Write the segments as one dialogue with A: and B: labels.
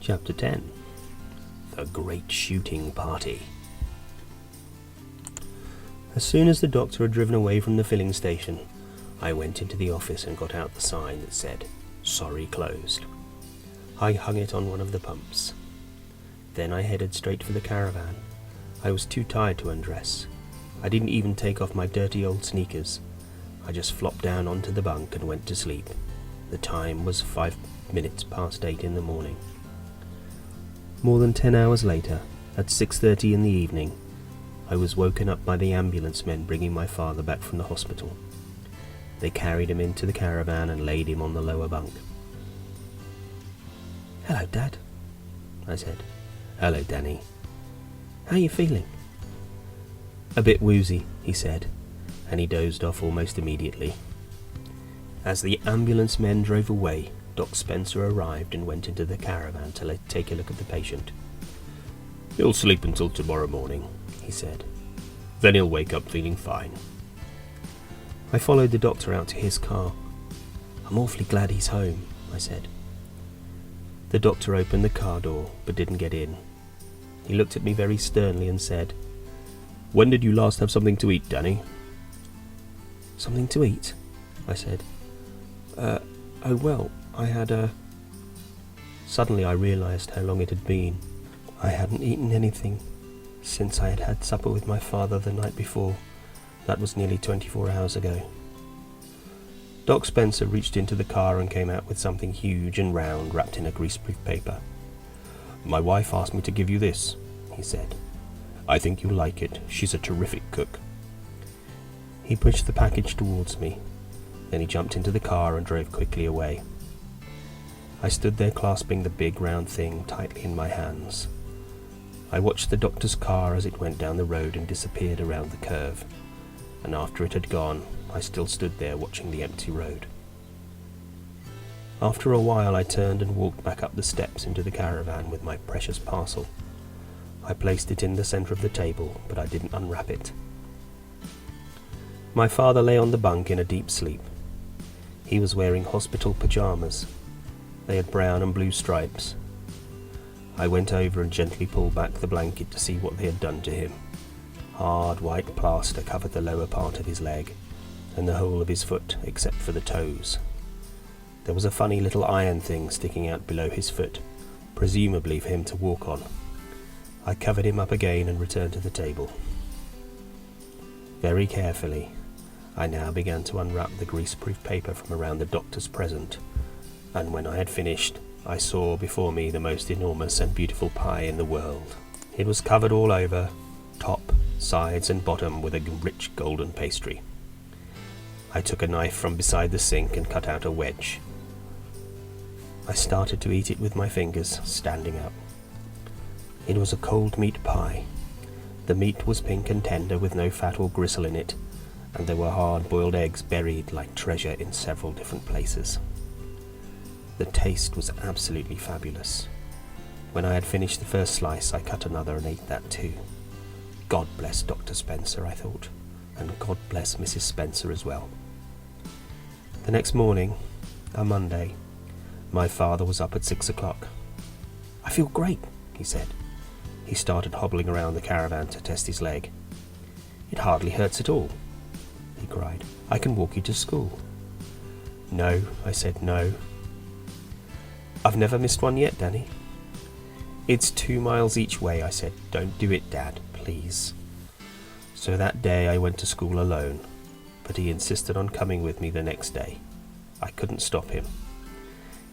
A: Chapter 10. The Great Shooting Party. As soon as the doctor had driven away from the filling station, I went into the office and got out the sign that said, "Sorry, closed." I hung it on one of the pumps. Then I headed straight for the caravan. I was too tired to undress. I didn't even take off my dirty old sneakers. I just flopped down onto the bunk and went to sleep. The time was 5 minutes past 8 in the morning. More than 10 hours later, at 6:30 in the evening, I was woken up by the ambulance men bringing my father back from the hospital. They carried him into the caravan and laid him on the lower bunk. "Hello, Dad," I said. "Hello, Danny. How are you feeling?" "A bit woozy," he said, and he dozed off almost immediately. As the ambulance men drove away, Doc Spencer arrived and went into the caravan to take a look at the patient. "He'll sleep until tomorrow morning," he said. "Then he'll wake up feeling fine." I followed the doctor out to his car. "I'm awfully glad he's home," I said. The doctor opened the car door, but didn't get in. He looked at me very sternly and said, "When did you last have something to eat, Danny?" "Something to eat?" I said. Oh well, I had a..." Suddenly I realised how long it had been. I hadn't eaten anything since I had had supper with my father the night before. That was nearly 24 hours ago. Doc Spencer reached into the car and came out with something huge and round wrapped in a greaseproof paper. "My wife asked me to give you this," he said. "I think you'll like it. She's a terrific cook." He pushed the package towards me. Then he jumped into the car and drove quickly away. I stood there clasping the big round thing tightly in my hands. I watched the doctor's car as it went down the road and disappeared around the curve, and after it had gone, I still stood there watching the empty road. After a while I turned and walked back up the steps into the caravan with my precious parcel. I placed it in the centre of the table, but I didn't unwrap it. My father lay on the bunk in a deep sleep. He was wearing hospital pyjamas. They had brown and blue stripes. I went over and gently pulled back the blanket to see what they had done to him. Hard white plaster covered the lower part of his leg and the whole of his foot except for the toes. There was a funny little iron thing sticking out below his foot, presumably for him to walk on. I covered him up again and returned to the table. Very carefully, I now began to unwrap the greaseproof paper from around the doctor's present, and when I had finished, I saw before me the most enormous and beautiful pie in the world. It was covered all over, top, sides and bottom, with a rich golden pastry. I took a knife from beside the sink and cut out a wedge. I started to eat it with my fingers, standing up. It was a cold meat pie. The meat was pink and tender with no fat or gristle in it, and there were hard-boiled eggs buried like treasure in several different places. The taste was absolutely fabulous. When I had finished the first slice, I cut another and ate that too. God bless Dr. Spencer, I thought, and God bless Mrs. Spencer as well. The next morning, a Monday, my father was up at 6 o'clock. "I feel great," he said. He started hobbling around the caravan to test his leg. "It hardly hurts at all," he cried. "I can walk you to school." "No," I said, "no." "I've never missed one yet, Danny." "It's 2 miles each way," I said. "Don't do it, Dad, please." So that day I went to school alone, but he insisted on coming with me the next day. I couldn't stop him.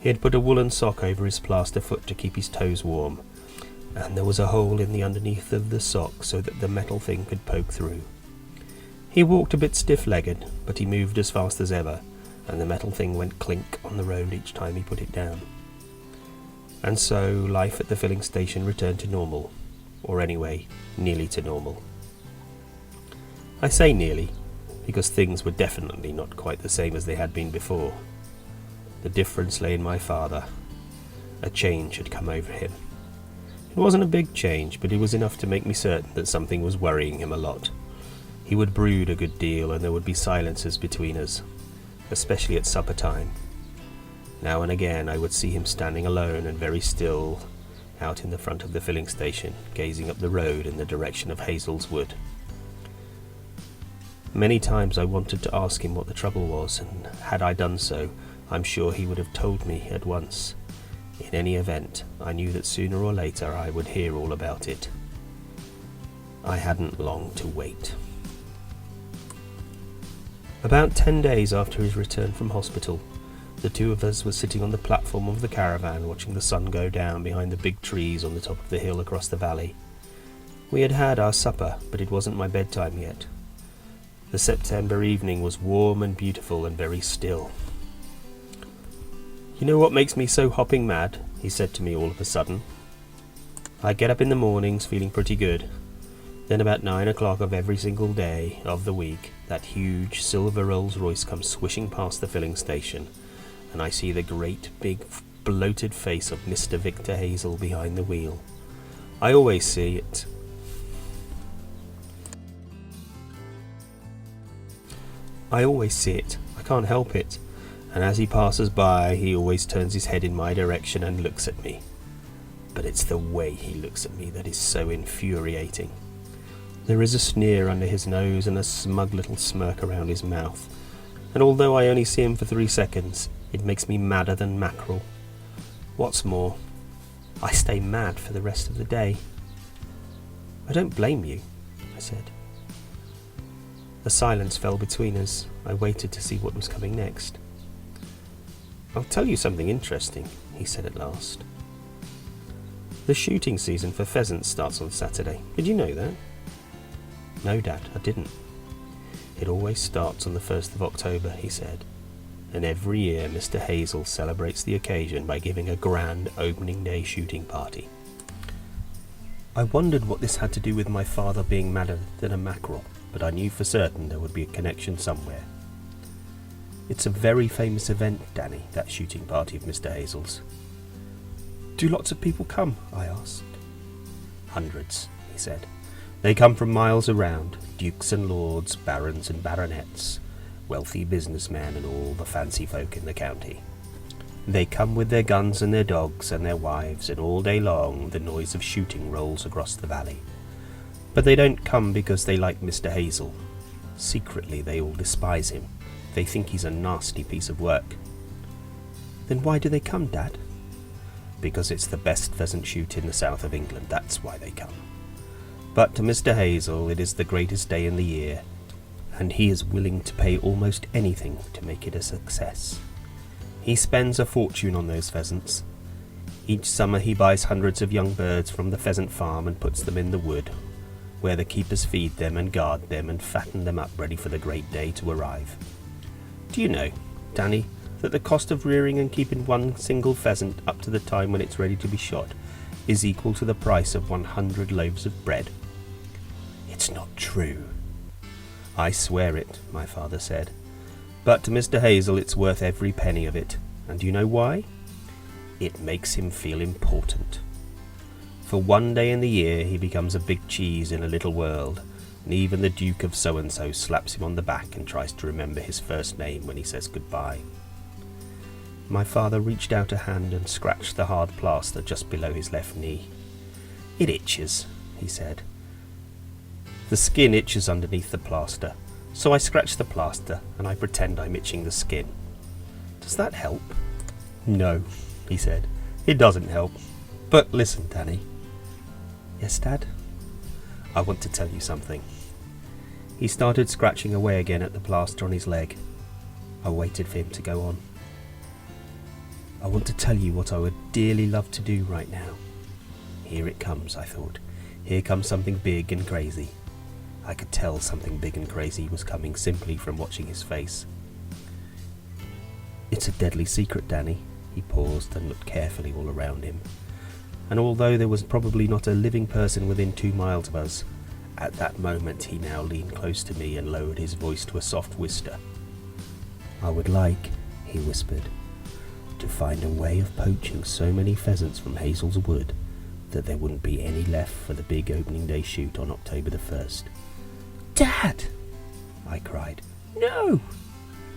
A: He had put a woolen sock over his plaster foot to keep his toes warm, and there was a hole in the underneath of the sock so that the metal thing could poke through. He walked a bit stiff-legged, but he moved as fast as ever, and the metal thing went clink on the road each time he put it down. And so life at the filling station returned to normal, or anyway, nearly to normal. I say nearly, because things were definitely not quite the same as they had been before. The difference lay in my father. A change had come over him. It wasn't a big change, but it was enough to make me certain that something was worrying him a lot. He would brood a good deal, and there would be silences between us, especially at supper time. Now and again I would see him standing alone and very still, out in the front of the filling station, gazing up the road in the direction of Hazel's Wood. Many times I wanted to ask him what the trouble was, and had I done so, I'm sure he would have told me at once. In any event, I knew that sooner or later I would hear all about it. I hadn't long to wait. About 10 days after his return from hospital, the two of us were sitting on the platform of the caravan watching the sun go down behind the big trees on the top of the hill across the valley. We had had our supper, but it wasn't my bedtime yet. The September evening was warm and beautiful and very still. "You know what makes me so hopping mad?" he said to me all of a sudden. "I get up in the mornings feeling pretty good. Then about 9 o'clock of every single day of the week, that huge silver Rolls Royce comes swishing past the filling station, and I see the great big bloated face of Mr. Victor Hazel behind the wheel. I always see it. I can't help it. And as he passes by, he always turns his head in my direction and looks at me. But it's the way he looks at me that is so infuriating. There is a sneer under his nose and a smug little smirk around his mouth, and although I only see him for 3 seconds, it makes me madder than mackerel. What's more, I stay mad for the rest of the day." "I don't blame you," I said. A silence fell between us. I waited to see what was coming next. "I'll tell you something interesting," he said at last. "The shooting season for pheasants starts on Saturday. Did you know that?" "No, Dad, I didn't." "It always starts on the 1st of October, he said, "and every year Mr. Hazel celebrates the occasion by giving a grand opening day shooting party." I wondered what this had to do with my father being madder than a mackerel, but I knew for certain there would be a connection somewhere. "It's a very famous event, Danny, that shooting party of Mr. Hazel's." "Do lots of people come?" I asked. "Hundreds," he said. "They come from miles around, dukes and lords, barons and baronets, wealthy businessmen and all the fancy folk in the county. They come with their guns and their dogs and their wives, and all day long the noise of shooting rolls across the valley. But they don't come because they like Mr. Hazel. Secretly they all despise him. They think he's a nasty piece of work." "Then why do they come, Dad?" "Because it's the best pheasant shoot in the south of England, that's why they come. But to Mr. Hazel it is the greatest day in the year, and he is willing to pay almost anything to make it a success. He spends a fortune on those pheasants. Each summer he buys hundreds of young birds from the pheasant farm and puts them in the wood, where the keepers feed them and guard them and fatten them up ready for the great day to arrive. Do you know, Danny, that the cost of rearing and keeping one single pheasant up to the time when it's ready to be shot is equal to the price of 100 loaves of bread?" "It's not true." "I swear it," my father said. "But to Mr. Hazel it's worth every penny of it. And do you know why? It makes him feel important. For one day in the year he becomes a big cheese in a little world, and even the Duke of so-and-so slaps him on the back and tries to remember his first name when he says goodbye." My father reached out a hand and scratched the hard plaster just below his left knee. "It itches," he said. "The skin itches underneath the plaster, so I scratch the plaster and I pretend I'm itching the skin. Does that help?" "No," he said, "it doesn't help. But listen, Danny." "Yes, Dad?" "I want to tell you something." He started scratching away again at the plaster on his leg. I waited for him to go on. "I want to tell you what I would dearly love to do right now." Here it comes, I thought. Here comes something big and crazy. I could tell something big and crazy was coming simply from watching his face. "It's a deadly secret, Danny." He paused and looked carefully all around him. And although there was probably not a living person within 2 miles of us, at that moment he now leaned close to me and lowered his voice to a soft whisper. "I would like," he whispered, "to find a way of poaching so many pheasants from Hazel's Wood that there wouldn't be any left for the big opening day shoot on October the 1st. "Dad!" I cried. "No!"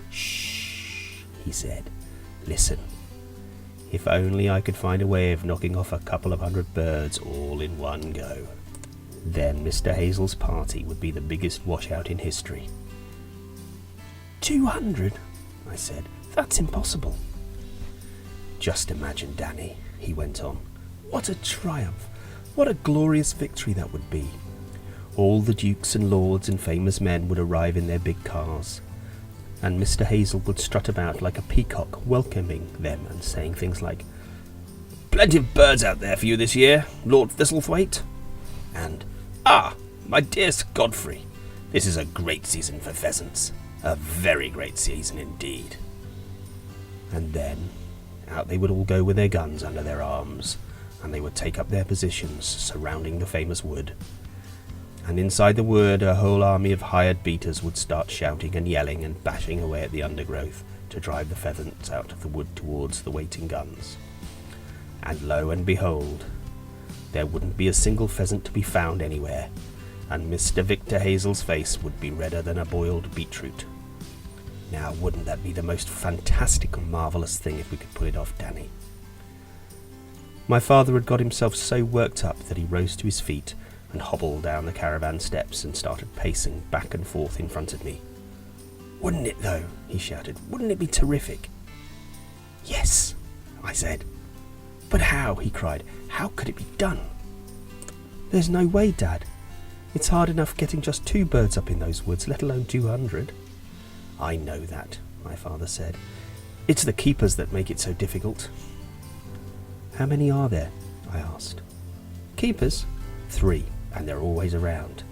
A: "Shh," he said. "Listen. If only I could find a way of knocking off a couple of 100 birds all in one go. Then Mr. Hazel's party would be the biggest washout in history. 200? I said. That's impossible. Just imagine, Danny, he went on. What a triumph! What a glorious victory that would be! All the dukes and lords and famous men would arrive in their big cars, and Mr. Hazel would strut about like a peacock, welcoming them and saying things like, "Plenty of birds out there for you this year, Lord Thistlethwaite," and "Ah, my dear Sir Godfrey, this is a great season for pheasants, a very great season indeed." And then out they would all go with their guns under their arms, and they would take up their positions surrounding the famous wood. And inside the wood a whole army of hired beaters would start shouting and yelling and bashing away at the undergrowth to drive the pheasants out of the wood towards the waiting guns. And lo and behold, there wouldn't be a single pheasant to be found anywhere, and Mr. Victor Hazel's face would be redder than a boiled beetroot. Now, wouldn't that be the most fantastic and marvellous thing if we could pull it off, Danny? My father had got himself so worked up that he rose to his feet and hobbled down the caravan steps and started pacing back and forth in front of me. "Wouldn't it, though?" he shouted. "Wouldn't it be terrific?" "Yes," I said. "But how?" he cried. "How could it be done?" "There's no way, Dad. It's hard enough getting just 2 birds up in those woods, let alone 200. "I know that," my father said. "It's the keepers that make it so difficult." "How many are there?" I asked. "Keepers? 3, and they're always around."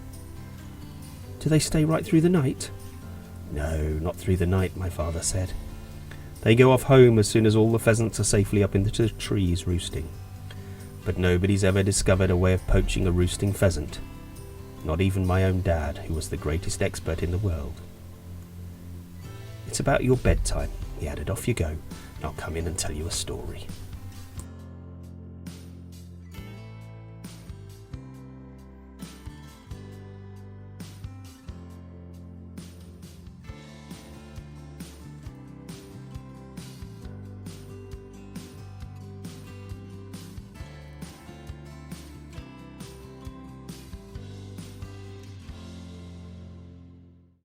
A: "Do they stay right through the night?" "No, not through the night," my father said. "They go off home as soon as all the pheasants are safely up in the trees roosting. But nobody's ever discovered a way of poaching a roosting pheasant. Not even my own dad, who was the greatest expert in the world. It's about your bedtime," he added. "Off you go, and I'll come in and tell you a story."